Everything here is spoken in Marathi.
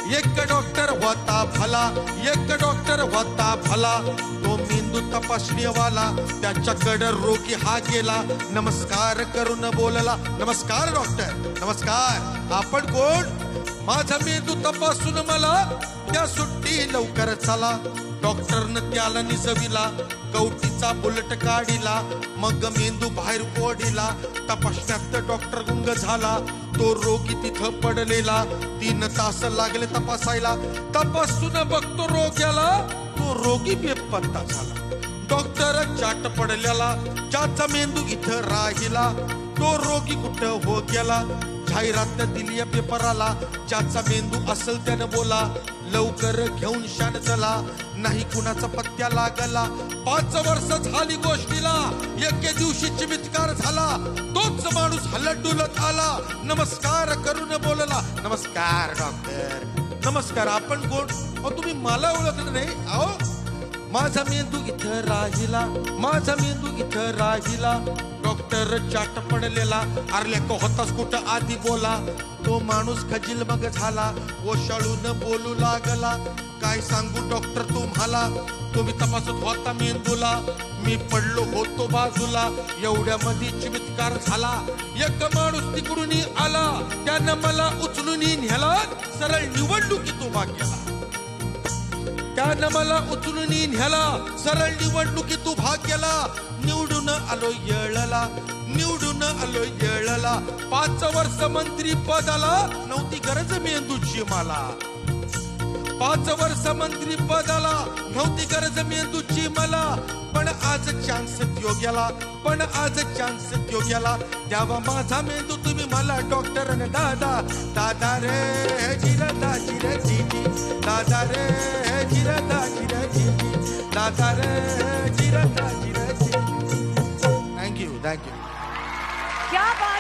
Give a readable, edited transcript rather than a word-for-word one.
एक डॉक्टर होता भला, एक डॉक्टर होता भला, तो मेंदू तपासणीवाला. त्याच्याकडे रोगी हा गेला, नमस्कार करून बोलला. नमस्कार डॉक्टर, नमस्कार. आपण कोण? माझा मेंदू तपासून मला त्या सुट्टी लवकर चला. डॉक्टरनं त्याला निजविला, कवटीचा बुलेट काढिला, मग मेंदू बाहेर ओढिला. तपासण्यात डॉक्टर गुंग झाला, तो रोगी तिथं पडलेला. 3 तास लागले तपासायला. तपासून बघतो रोग्याला, तो रोगी बेपत्ता झाला. डॉक्टर चाट पडलेला, ज्याचा मेंदू इथं राहिला, तो रोगी कुठं हो गेला. जाहिरात दिली पेपराला, ज्याचा मेंदू असेल त्यानं बोला. लवकर घेऊन शान चला, नाही कुणाचा पत्त्या लागला. 5 वर्ष झाली गोष्टीला, एके दिवशी चमत्कार झाला. तोच माणूस हलत डुलत आला, नमस्कार करून बोलला. नमस्कार डॉक्टर, नमस्कार. आपण कोण? अहो तुम्ही मला ओळखलं नाही. अहो माझा मेंदू इथं राहिला, माझा मेंदू इथं राहिला. डॉक्टर चाट पडलेला, अरले को होतास कुठं आधी बोला. तो माणूस खजील मग झाला, ओशाळून बोलू लागला. काय सांगू डॉक्टर तुम्हाला, तुम्ही तपासत होता मेंदूला, मी पडलो होतो बाजूला. एवढ्यामध्ये चमत्कार झाला, एक माणूस तिकडून आला, त्यानं मला उचलून न्याला, सरळ निवडणुकीत उभा केला. त्यानं मला उचलून न्याला, सरळ निवडणुकीत उभा केला. निवडून आलो येळला, निवडून आलो येळला. 5 वर्ष मंत्री पदाला नव्हती गरज मेंदूची मला. 5 वर्ष मंत्री पदाला नव्हती गरज मेंदूची मला. पण आज चान्स देऊ गेला, पण आज चान्स देऊ गेला. द्यावा माझा मेंदू तुम्ही मला डॉक्टर न दादा. दादा रे जिरदा जिरजी, दादा रे जिरदा जिरजी, दादा रे जिरदा जिरजी. Thank you, thank you. क्या बात